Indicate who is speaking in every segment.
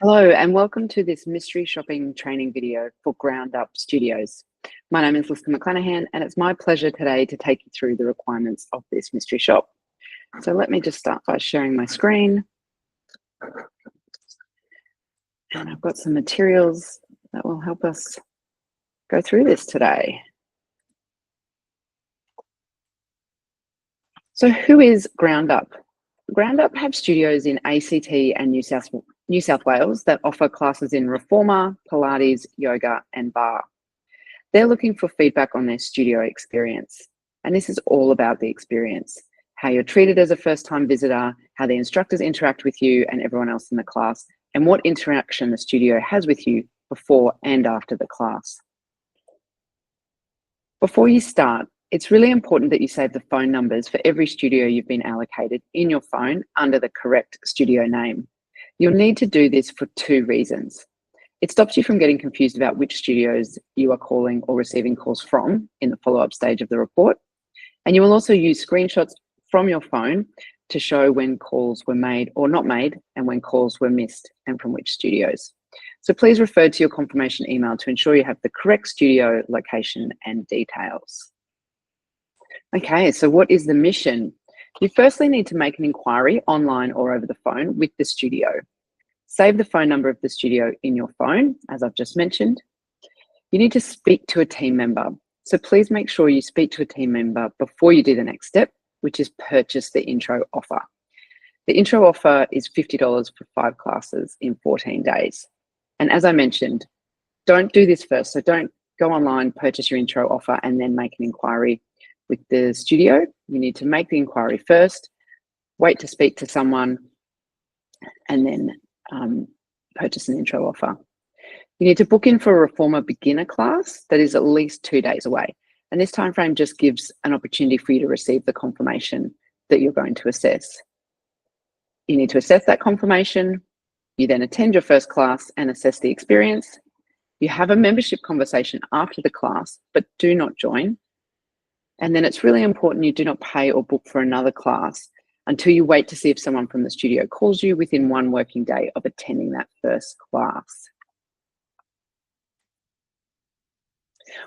Speaker 1: Hello and welcome to this mystery shopping training video for GROUNDUP Studios. My name is Liska McClanahan and it's my pleasure today to take you through the requirements of this mystery shop. So let me just start by sharing my screen. And I've got some materials that will help us go through this today. So who is GROUNDUP? GROUNDUP have studios in ACT and New South Wales that offer classes in Reformer, Pilates, yoga, and bar. They're looking for feedback on their studio experience. And this is all about the experience, how you're treated as a first-time visitor, how the instructors interact with you and everyone else in the class, and what interaction the studio has with you before and after the class. Before you start, it's really important that you save the phone numbers for every studio you've been allocated in your phone under the correct studio name. You'll need to do this for two reasons. It stops you from getting confused about which studios you are calling or receiving calls from in the follow-up stage of the report. And you will also use screenshots from your phone to show when calls were made or not made and when calls were missed and from which studios. So please refer to your confirmation email to ensure you have the correct studio location and details. Okay, so what is the mission? You firstly need to make an inquiry online or over the phone with the studio. Save the phone number of the studio in your phone, as I've just mentioned. You need to speak to a team member. So please make sure you speak to a team member before you do the next step, which is purchase the intro offer. The intro offer is $50 for 5 classes in 14 days. And as I mentioned, don't do this first. So don't go online, purchase your intro offer, and then make an inquiry with the studio. You need to make the inquiry first, wait to speak to someone, and then purchase an intro offer. You need to book in for a Reformer beginner class that is at least 2 days away. And this time frame just gives an opportunity for you to receive the confirmation that you're going to assess. You need to assess that confirmation. You then attend your first class and assess the experience. You have a membership conversation after the class, but do not join. And then it's really important you do not pay or book for another class until you wait to see if someone from the studio calls you within 1 working day of attending that first class.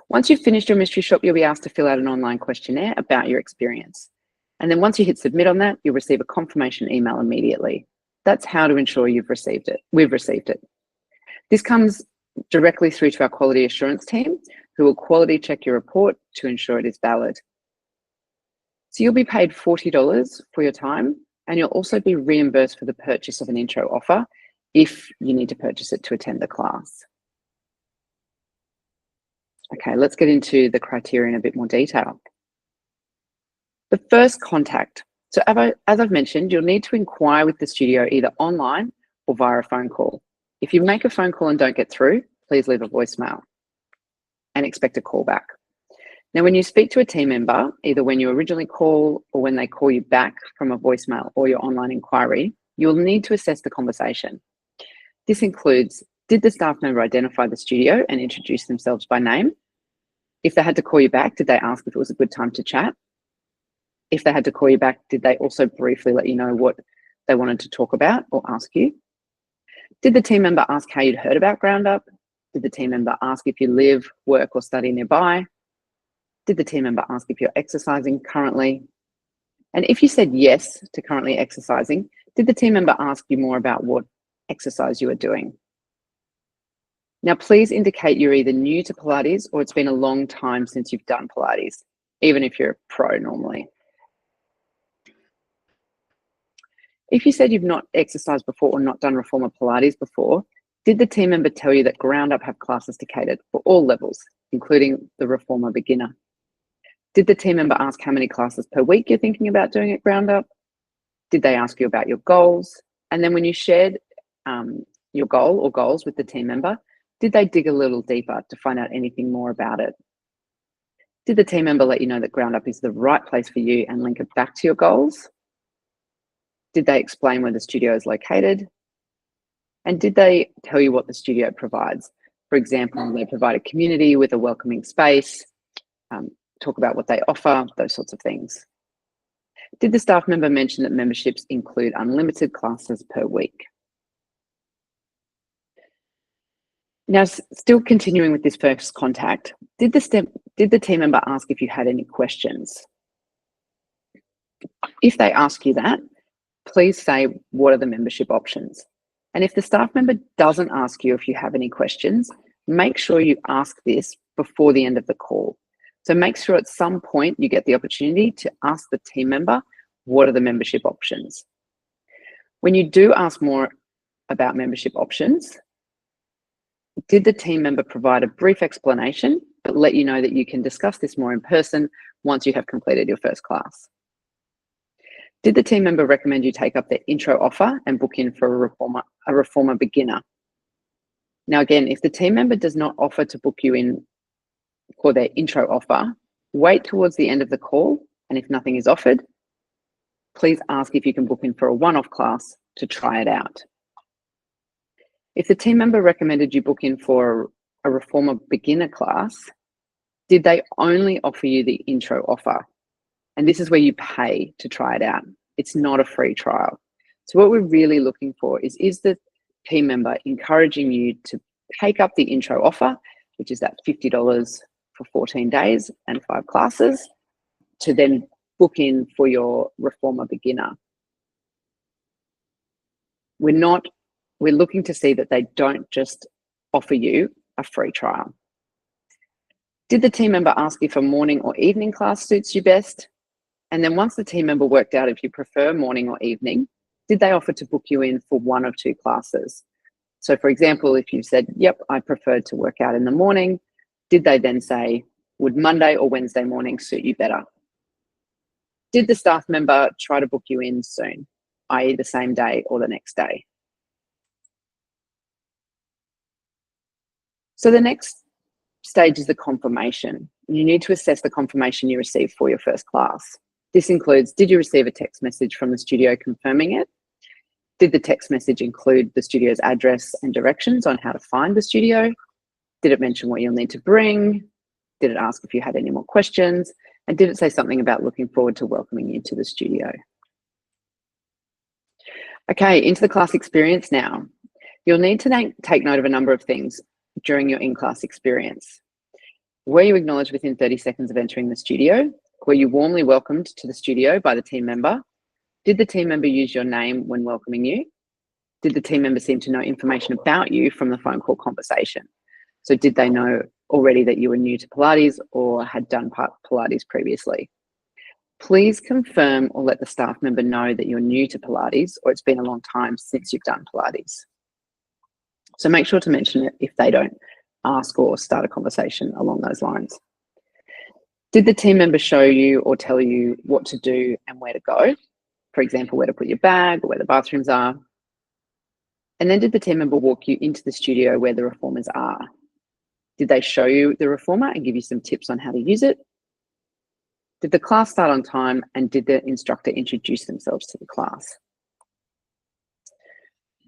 Speaker 1: Once you've finished your mystery shop, you'll be asked to fill out an online questionnaire about your experience. And then once you hit submit on that, you'll receive a confirmation email immediately. That's how to ensure you've received it. We've received it. This comes directly through to our quality assurance team, who will quality check your report to ensure it is valid. So you'll be paid $40 for your time, and you'll also be reimbursed for the purchase of an intro offer if you need to purchase it to attend the class. Okay, let's get into the criteria in a bit more detail. The first contact. So as I've mentioned, you'll need to inquire with the studio either online or via a phone call. If you make a phone call and don't get through, please leave a voicemail and expect a call back. Now, when you speak to a team member, either when you originally call or when they call you back from a voicemail or your online inquiry, you'll need to assess the conversation. This includes, did the staff member identify the studio and introduce themselves by name? If they had to call you back, did they ask if it was a good time to chat? If they had to call you back, did they also briefly let you know what they wanted to talk about or ask you? Did the team member ask how you'd heard about GROUNDUP? Did the team member ask if you live, work, or study nearby? Did the team member ask if you're exercising currently? And if you said yes to currently exercising, did the team member ask you more about what exercise you are doing? Now, please indicate you're either new to Pilates or it's been a long time since you've done Pilates, even if you're a pro normally. If you said you've not exercised before or not done Reformer Pilates before, did the team member tell you that GROUNDUP have classes to cater for all levels, including the Reformer beginner? Did the team member ask how many classes per week you're thinking about doing at GROUNDUP? Did they ask you about your goals? And then when you shared your goal or goals with the team member, did they dig a little deeper to find out anything more about it? Did the team member let you know that GROUNDUP is the right place for you and link it back to your goals? Did they explain where the studio is located? And did they tell you what the studio provides? For example, they provide a community with a welcoming space, talk about what they offer, those sorts of things. Did the staff member mention that memberships include unlimited classes per week? Now, still continuing with this first contact, did the team member ask if you had any questions? If they ask you that, please say, what are the membership options? And if the staff member doesn't ask you if you have any questions, make sure you ask this before the end of the call. So make sure at some point you get the opportunity to ask the team member, what are the membership options? When you do ask more about membership options, did the team member provide a brief explanation, but let you know that you can discuss this more in person once you have completed your first class? Did the team member recommend you take up their intro offer and book in for a reformer beginner? Now, again, if the team member does not offer to book you in for their intro offer, wait towards the end of the call, and if nothing is offered, please ask if you can book in for a one-off class to try it out. If the team member recommended you book in for a reformer beginner class, did they only offer you the intro offer? And this is where you pay to try it out. It's not a free trial. So what we're really looking for is the team member encouraging you to take up the intro offer, which is that $50 for 14 days and 5 classes, to then book in for your reformer beginner. We're looking to see that they don't just offer you a free trial. Did the team member ask if a morning or evening class suits you best? And then once the team member worked out if you prefer morning or evening, did they offer to book you in for 1 of 2 classes? So for example, if you said, yep, I prefer to work out in the morning, did they then say, would Monday or Wednesday morning suit you better? Did the staff member try to book you in soon, i.e. the same day or the next day? So the next stage is the confirmation. You need to assess the confirmation you received for your first class. This includes, did you receive a text message from the studio confirming it? Did the text message include the studio's address and directions on how to find the studio? Did it mention what you'll need to bring? Did it ask if you had any more questions? And did it say something about looking forward to welcoming you to the studio? Okay, into the class experience now. You'll need to take note of a number of things during your in-class experience. Were you acknowledged within 30 seconds of entering the studio? Were you warmly welcomed to the studio by the team member? Did the team member use your name when welcoming you? Did the team member seem to know information about you from the phone call conversation? So did they know already that you were new to Pilates or had done Pilates previously? Please confirm or let the staff member know that you're new to Pilates or it's been a long time since you've done Pilates. So make sure to mention it if they don't ask or start a conversation along those lines. Did the team member show you or tell you what to do and where to go? For example, where to put your bag or where the bathrooms are? And then did the team member walk you into the studio where the reformers are? Did they show you the reformer and give you some tips on how to use it? Did the class start on time and did the instructor introduce themselves to the class?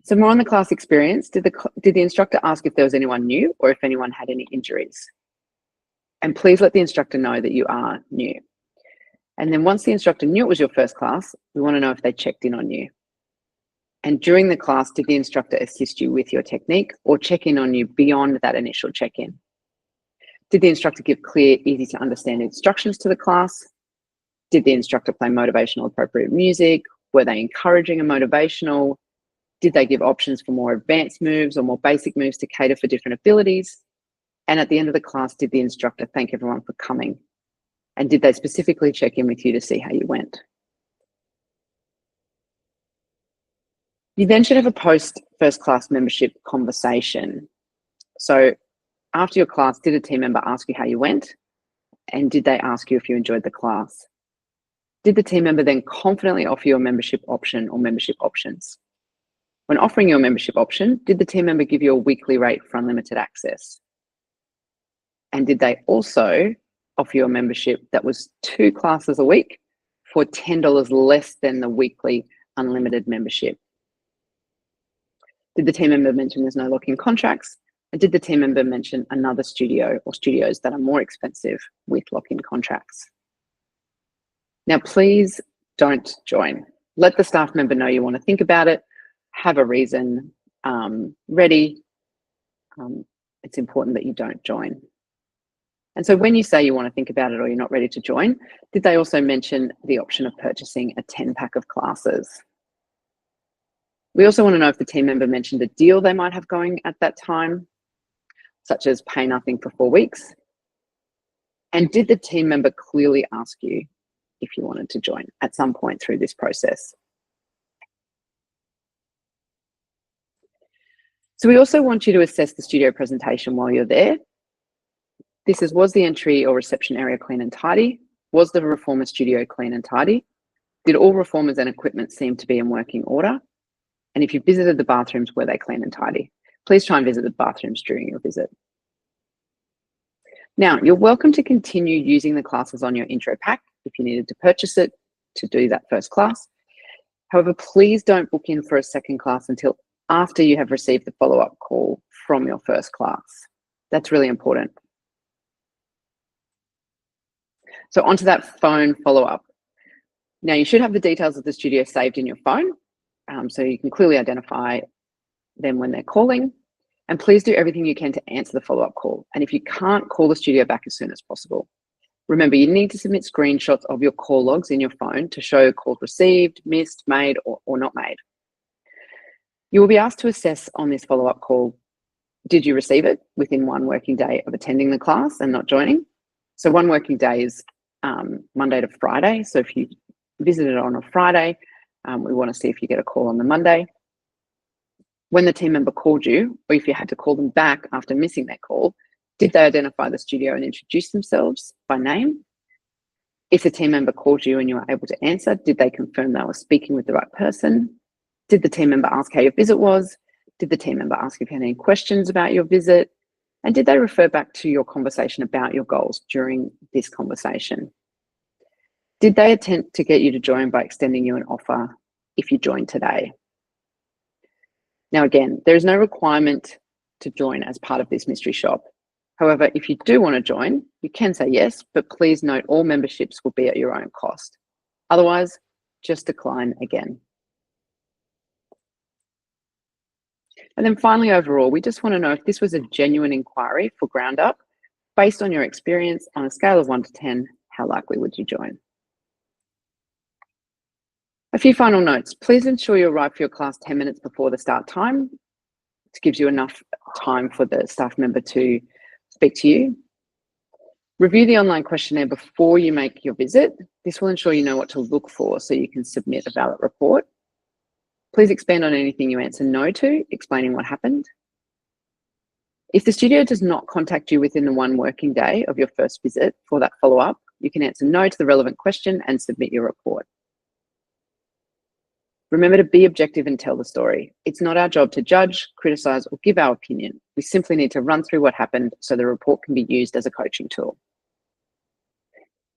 Speaker 1: So more on the class experience, did the instructor ask if there was anyone new or if anyone had any injuries? And please let the instructor know that you are new. And then once the instructor knew it was your first class, we want to know if they checked in on you. And during the class, did the instructor assist you with your technique or check in on you beyond that initial check-in? Did the instructor give clear, easy to understand instructions to the class? Did the instructor play motivational appropriate music? Were they encouraging and motivational? Did they give options for more advanced moves or more basic moves to cater for different abilities? And at the end of the class, did the instructor thank everyone for coming? And did they specifically check in with you to see how you went? You then should have a post-first class membership conversation. So after your class, did a team member ask you how you went? And did they ask you if you enjoyed the class? Did the team member then confidently offer you a membership option or membership options? When offering your membership option, did the team member give you a weekly rate for unlimited access? And did they also offer you a membership that was 2 classes a week for $10 less than the weekly unlimited membership? Did the team member mention there's no lock-in contracts? And did the team member mention another studio or studios that are more expensive with lock-in contracts? Now, please don't join. Let the staff member know you want to think about it, have a reason ready, it's important that you don't join. And so when you say you want to think about it or you're not ready to join, did they also mention the option of purchasing a 10-pack of classes? We also want to know if the team member mentioned a deal they might have going at that time, such as pay nothing for 4 weeks. And did the team member clearly ask you if you wanted to join at some point through this process? So we also want you to assess the studio presentation while you're there. This is, was the entry or reception area clean and tidy? Was the reformer studio clean and tidy? Did all reformers and equipment seem to be in working order? And if you visited the bathrooms, were they clean and tidy? Please try and visit the bathrooms during your visit. Now, you're welcome to continue using the classes on your intro pack if you needed to purchase it to do that first class. However, please don't book in for a second class until after you have received the follow-up call from your first class. That's really important. So onto that phone follow-up. Now, you should have the details of the studio saved in your phone, so you can clearly identify them when they're calling. And please do everything you can to answer the follow-up call. And if you can't, call the studio back as soon as possible. Remember, you need to submit screenshots of your call logs in your phone to show calls received, missed, made, or not made. You will be asked to assess on this follow-up call, did you receive it within 1 working day of attending the class and not joining? So 1 working day is Monday to Friday. So if you visited on a Friday, we want to see if you get a call on the Monday. When the team member called you, or if you had to call them back after missing their call, did they identify the studio and introduce themselves by name? If the team member called you and you were able to answer, did they confirm they were speaking with the right person? Did the team member ask how your visit was? Did the team member ask if you had any questions about your visit? And did they refer back to your conversation about your goals during this conversation? Did they attempt to get you to join by extending you an offer if you join today? Now, again, there is no requirement to join as part of this mystery shop. However, if you do want to join, you can say yes, but please note all memberships will be at your own cost. Otherwise, just decline again. And then finally, overall, we just want to know if this was a genuine inquiry for GROUNDUP. Based on your experience, on a scale of 1 to 10, how likely would you join? A few final notes. Please ensure you arrive for your class 10 minutes before the start time. It gives you enough time for the staff member to speak to you. Review the online questionnaire before you make your visit. This will ensure you know what to look for so you can submit a valid report. Please expand on anything you answer no to, explaining what happened. If the studio does not contact you within the 1 working day of your first visit for that follow-up, you can answer no to the relevant question and submit your report. Remember to be objective and tell the story. It's not our job to judge, criticize, or give our opinion. We simply need to run through what happened so the report can be used as a coaching tool.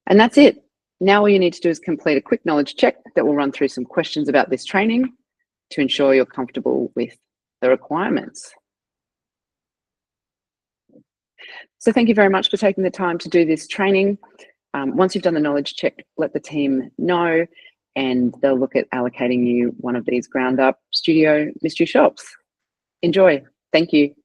Speaker 1: And that's it. Now all you need to do is complete a quick knowledge check that will run through some questions about this training to ensure you're comfortable with the requirements. So thank you very much for taking the time to do this training. Once you've done the knowledge check, let the team know, and they'll look at allocating you one of these GROUNDUP studio mystery shops. Enjoy. Thank you.